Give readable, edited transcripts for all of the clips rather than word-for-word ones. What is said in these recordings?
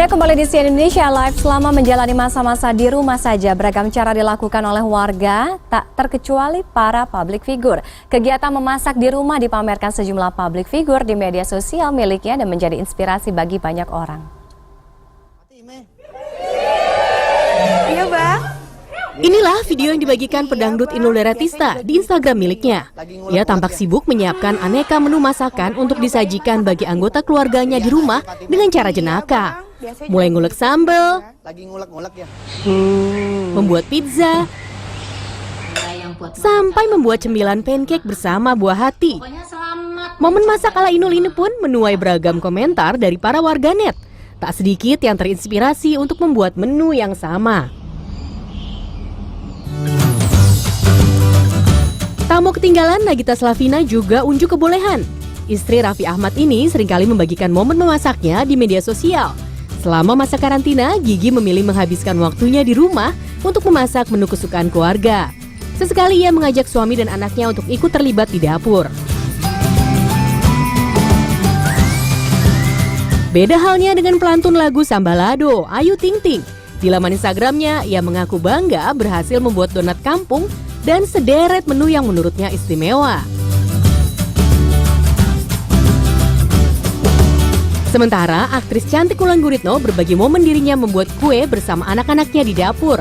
Anda kembali di CNN Indonesia Live. Selama menjalani masa-masa di rumah saja, beragam cara dilakukan oleh warga, tak terkecuali para public figure. Kegiatan memasak di rumah dipamerkan sejumlah public figure di media sosial miliknya dan menjadi inspirasi bagi banyak orang. Iya, Bang. Inilah video yang dibagikan pedangdut Inul Daratista di Instagram miliknya. Ia tampak sibuk menyiapkan aneka menu masakan untuk disajikan bagi anggota keluarganya di rumah dengan cara jenaka. Mulai ngulek sambal, membuat pizza, sampai membuat cemilan pancake bersama buah hati. Momen masak ala Inul ini pun menuai beragam komentar dari para warganet. Tak sedikit yang terinspirasi untuk membuat menu yang sama. Tak mau ketinggalan, Nagita Slavina juga unjuk kebolehan. Istri Raffi Ahmad ini seringkali membagikan momen memasaknya di media sosial. Selama masa karantina, Gigi memilih menghabiskan waktunya di rumah untuk memasak menu kesukaan keluarga. Sesekali ia mengajak suami dan anaknya untuk ikut terlibat di dapur. Beda halnya dengan pelantun lagu Sambalado, Ayu Ting Ting. Di laman Instagramnya, ia mengaku bangga berhasil membuat donat kampung dan sederet menu yang menurutnya istimewa. Sementara aktris cantik Wulan Guritno berbagi momen dirinya membuat kue bersama anak-anaknya di dapur.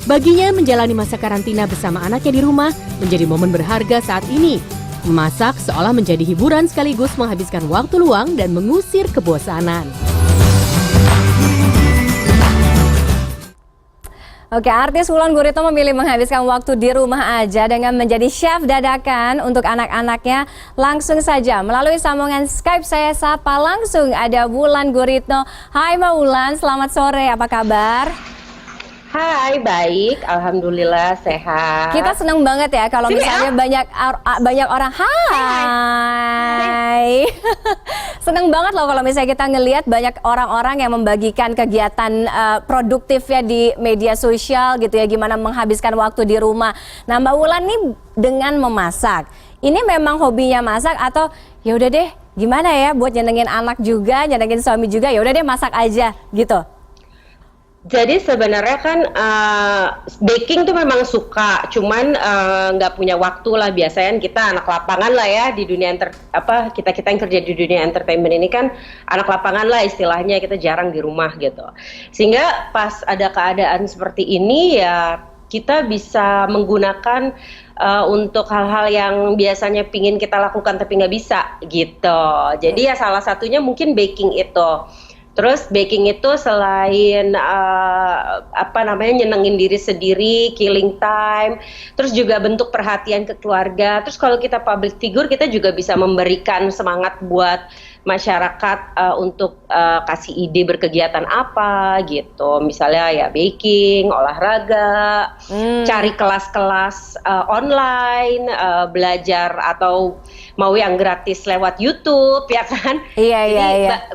Baginya menjalani masa karantina bersama anaknya di rumah menjadi momen berharga saat ini. Memasak seolah menjadi hiburan sekaligus menghabiskan waktu luang dan mengusir kebosanan. Oke, artis Wulan Guritno memilih menghabiskan waktu di rumah aja dengan menjadi chef dadakan untuk anak-anaknya. Langsung saja melalui sambungan Skype saya sapa langsung ada Wulan Guritno. Hai Mbak Wulan, selamat sore, apa kabar? Hai, baik, alhamdulillah sehat. Kita senang banget ya kalau misalnya banyak orang hai. Senang banget loh kalau misalnya kita ngelihat banyak orang-orang yang membagikan kegiatan produktifnya di media sosial gitu ya, gimana menghabiskan waktu di rumah. Nah, Mbak Wulan nih dengan memasak, ini memang hobinya masak atau ya udah deh gimana ya buat nyenengin anak juga, nyenengin suami juga, ya udah deh masak aja gitu. Jadi sebenarnya kan baking tuh memang suka, cuman nggak punya waktu lah. Biasanya kita anak lapangan lah ya di dunia kita yang kerja di dunia entertainment ini kan anak lapangan lah istilahnya, kita jarang di rumah gitu. Sehingga pas ada keadaan seperti ini ya kita bisa menggunakan untuk hal-hal yang biasanya pingin kita lakukan tapi nggak bisa gitu. Jadi ya salah satunya mungkin baking itu. Terus baking itu selain nyenengin diri sendiri, killing time, terus juga bentuk perhatian ke keluarga. Terus kalau kita public figure, kita juga bisa memberikan semangat buat masyarakat untuk kasih ide berkegiatan apa gitu. Misalnya ya baking, olahraga, cari kelas-kelas online, belajar atau mau yang gratis lewat YouTube ya kan. Iya.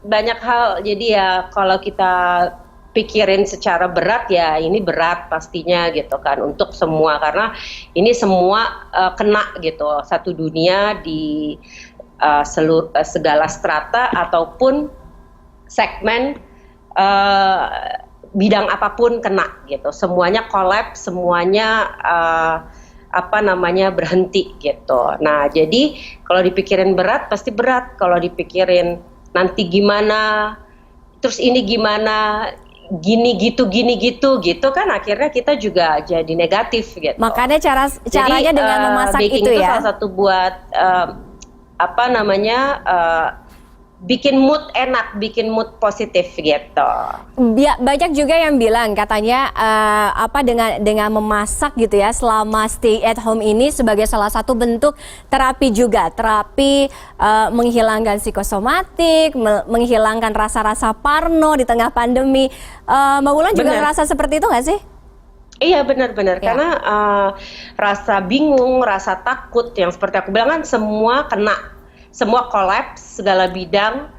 Banyak hal, jadi ya kalau kita pikirin secara berat ya ini berat pastinya gitu kan untuk semua, karena ini semua kena gitu, satu dunia di segala strata ataupun segmen bidang apapun kena gitu, semuanya collapse, semuanya berhenti gitu. Nah jadi kalau dipikirin berat pasti berat, kalau dipikirin nanti gimana, terus ini gimana, gini gitu kan akhirnya kita juga jadi negatif gitu. Makanya caranya dengan memasak baking itu ya. Itu salah satu buat bikin mood enak, bikin mood positif gitu. Banyak juga yang bilang katanya dengan memasak gitu ya selama stay at home ini sebagai salah satu bentuk terapi juga, terapi menghilangkan psikosomatik, menghilangkan rasa-rasa parno di tengah pandemi. Mbak Wulan juga ngerasa seperti itu nggak sih? Iya benar-benar ya. Karena rasa bingung, rasa takut yang seperti aku bilang kan semua kena. Semua kolaps, segala bidang,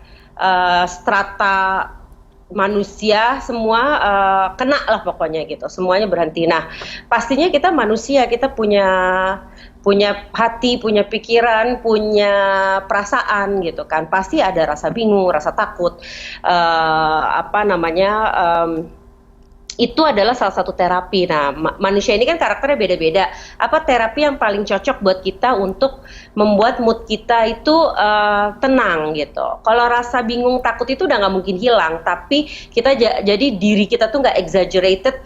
strata manusia, semua kena lah pokoknya gitu, semuanya berhenti. Nah pastinya kita manusia, kita punya punya hati, punya pikiran, punya perasaan gitu kan. Pasti ada rasa bingung, rasa takut, itu adalah salah satu terapi. Nah, manusia ini kan karakternya beda-beda. Apa terapi yang paling cocok buat kita untuk membuat mood kita itu tenang gitu. Kalau rasa bingung, takut itu udah nggak mungkin hilang, tapi kita jadi diri kita tuh nggak exaggerated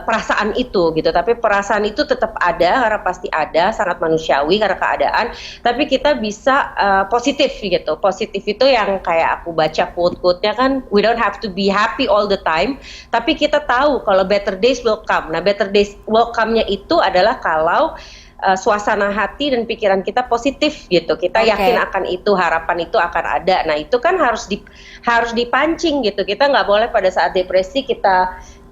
perasaan itu gitu. Tapi perasaan itu tetap ada, karena pasti ada, sangat manusiawi karena keadaan. Tapi kita bisa positif gitu. Positif itu yang kayak aku baca quote-quote-nya kan, we don't have to be happy all the time, tapi kita tahu kalau better days will come. Nah, better days will come-nya itu adalah kalau suasana hati dan pikiran kita positif gitu. Kita yakin akan itu, harapan itu akan ada. Nah, itu kan harus dipancing gitu. Kita nggak boleh pada saat depresi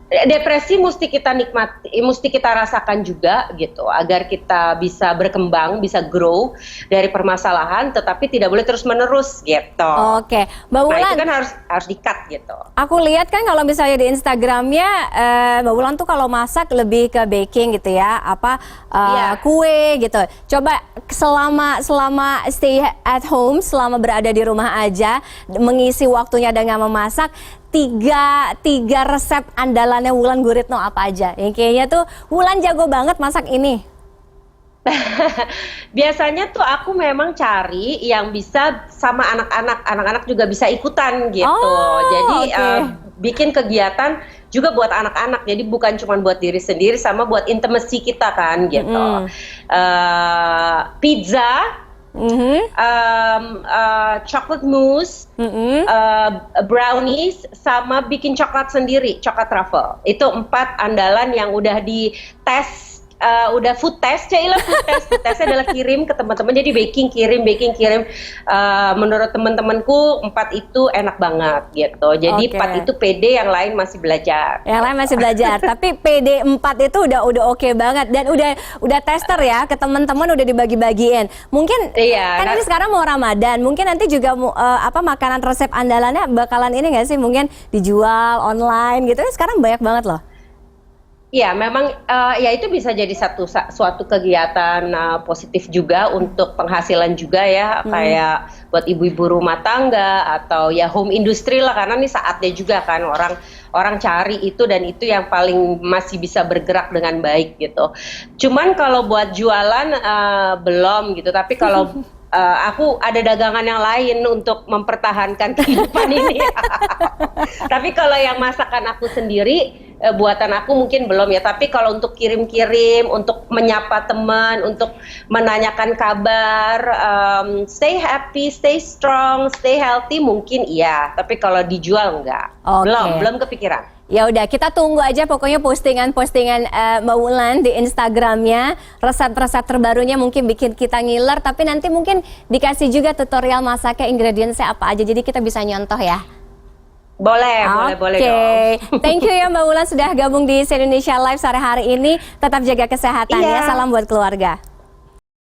depresi mesti kita nikmati, mesti kita rasakan juga gitu, agar kita bisa berkembang, bisa grow dari permasalahan, tetapi tidak boleh terus menerus gitu. Oke, Mbak Wulan. Nah, itu kan harus di-cut gitu. Aku lihat kan kalau misalnya di Instagramnya Mbak Wulan tuh kalau masak lebih ke baking gitu ya, kue gitu. Coba selama stay at home, selama berada di rumah aja, mengisi waktunya dengan memasak, tiga resep andalannya Wulan Guritno apa aja? Yang kayaknya tuh Wulan jago banget masak ini. Biasanya tuh aku memang cari yang bisa sama anak-anak juga bisa ikutan gitu. Jadi bikin kegiatan juga buat anak-anak. Jadi bukan cuma buat diri sendiri, sama buat intimacy kita kan gitu. Pizza, chocolate mousse, brownies, sama bikin coklat sendiri, coklat truffle. Itu 4 andalan yang udah dites. Udah food test, food testnya adalah kirim ke teman-teman, jadi baking kirim. Menurut teman-temanku 4 itu enak banget gitu. Jadi 4 itu pede, yang lain masih belajar. Tapi PD 4 itu udah oke banget, dan udah tester ya, ke teman-teman udah dibagi-bagiin. Mungkin kan ini sekarang mau Ramadan, mungkin nanti juga makanan resep andalannya bakalan ini nggak sih, mungkin dijual online gitu. Sekarang banyak banget loh. Ya, memang ya itu bisa jadi suatu kegiatan positif juga untuk penghasilan juga ya, kayak buat ibu-ibu rumah tangga atau ya home industry lah, karena ini saatnya juga kan orang cari itu, dan itu yang paling masih bisa bergerak dengan baik gitu. Cuman kalau buat jualan belum gitu, tapi kalau aku ada dagangan yang lain untuk mempertahankan kehidupan ini. Tapi kalau yang masakan aku sendiri, buatan aku mungkin belum ya. Tapi kalau untuk kirim-kirim, untuk menyapa teman, untuk menanyakan kabar, stay happy, stay strong, stay healthy, mungkin iya. Tapi kalau dijual enggak. Belum kepikiran. Ya udah, kita tunggu aja pokoknya postingan-postingan Mbak Wulan di Instagramnya, resep-resep terbarunya mungkin bikin kita ngiler, tapi nanti mungkin dikasih juga tutorial masaknya, ingredientsnya apa aja, jadi kita bisa nyontoh ya. Boleh dong. Thank you ya Mbak Wulan sudah gabung di Se Indonesia Live sore hari ini. Tetap jaga kesehatan ya, salam buat keluarga.